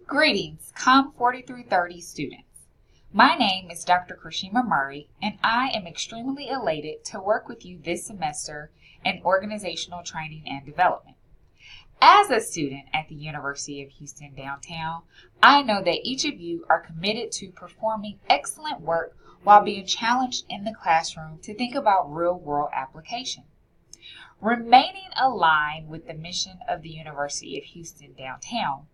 Greetings, COMM 4330 students. My name is Dr. Krishima Murray, and I am extremely elated to work with you this semester in organizational training and development. As a student at the University of Houston downtown, I know that each of you are committed to performing excellent work while being challenged in the classroom to think about real-world application. Remaining aligned with the mission of the University of Houston downtown,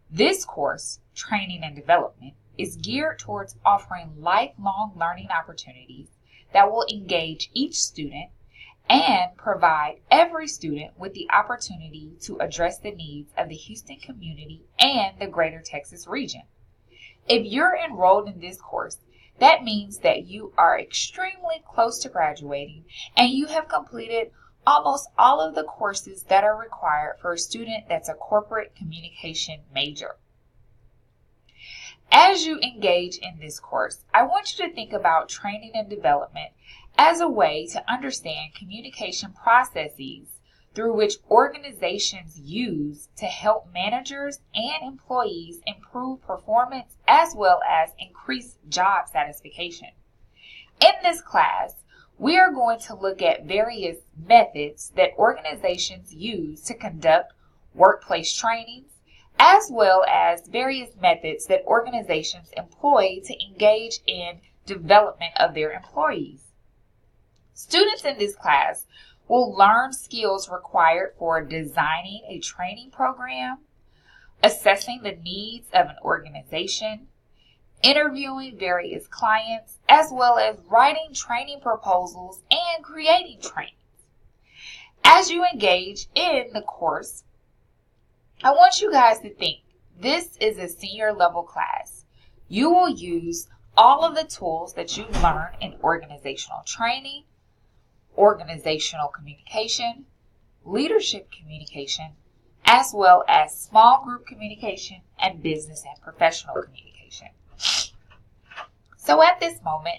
this course, Training and Development, is geared towards offering lifelong learning opportunities that will engage each student and provide every student with the opportunity to address the needs of the Houston community and the greater Texas region. If you're enrolled in this course, that means that you are extremely close to graduating and you have completed almost all of the courses that are required for a student that's a corporate communication major. As you engage in this course, I want you to think about training and development as a way to understand communication processes through which organizations use to help managers and employees improve performance as well as increase job satisfaction. In this class, we are going to look at various methods that organizations use to conduct workplace trainings, as well as various methods that organizations employ to engage in development of their employees. Students in this class will learn skills required for designing a training program, assessing the needs of an organization, interviewing various clients, as well as writing training proposals and creating trainings. As you engage in the course, I want you guys to think this is a senior level class. You will use all of the tools that you learn in organizational training, organizational communication, leadership communication, as well as small group communication and business and professional communication. So at this moment,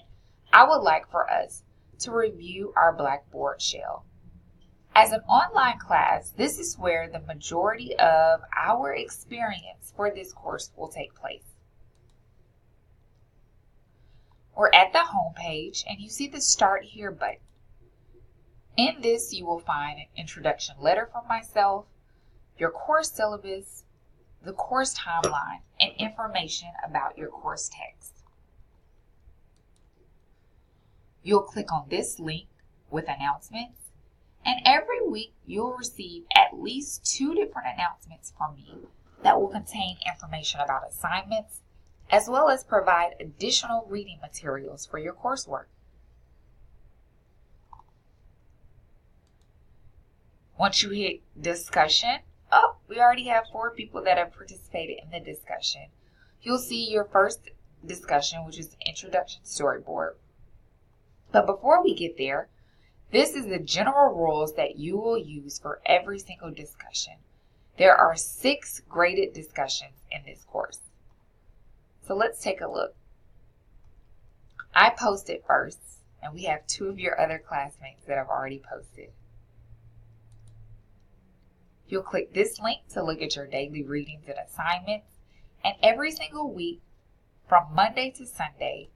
I would like for us to review our Blackboard shell. As an online class, this is where the majority of our experience for this course will take place. We're at the home page and you see the Start Here button. In this, you will find an introduction letter from myself, your course syllabus, the course timeline, and information about your course text. You'll click on this link with announcements, and every week you'll receive at least 2 different announcements from me that will contain information about assignments, as well as provide additional reading materials for your coursework. Once you hit discussion, we already have 4 people that have participated in the discussion. You'll see your first discussion, which is the introduction storyboard. But before we get there, this is the general rules that you will use for every single discussion. There are 6 graded discussions in this course. So let's take a look. I posted first, and we have 2 of your other classmates that have already posted. You'll click this link to look at your daily readings and assignments, and every single week, from Monday to Sunday,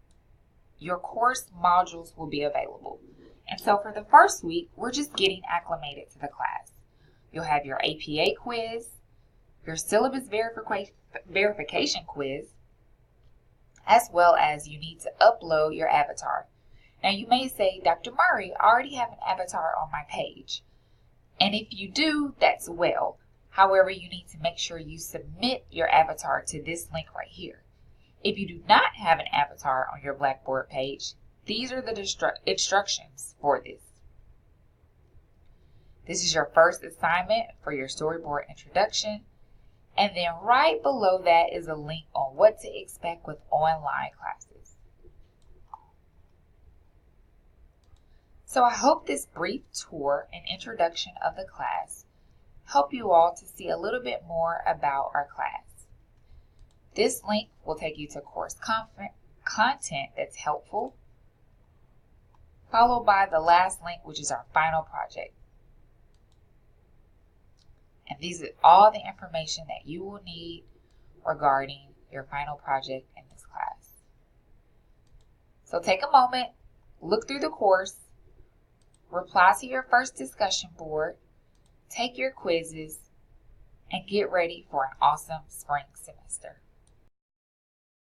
your course modules will be available. And so for the first week, we're just getting acclimated to the class. You'll have your APA quiz, your syllabus verification quiz, as well as you need to upload your avatar. Now you may say, Dr. Murray, I already have an avatar on my page. And if you do, that's well. However, you need to make sure you submit your avatar to this link right here. If you do not have an avatar on your Blackboard page, these are the instructions for this. This is your first assignment for your storyboard introduction. And then right below that is a link on what to expect with online classes. So I hope this brief tour and introduction of the class help you all to see a little bit more about our class. This link will take you to course content that's helpful, followed by the last link, which is our final project. And these are all the information that you will need regarding your final project in this class. So take a moment, look through the course, reply to your first discussion board, take your quizzes, and get ready for an awesome spring semester.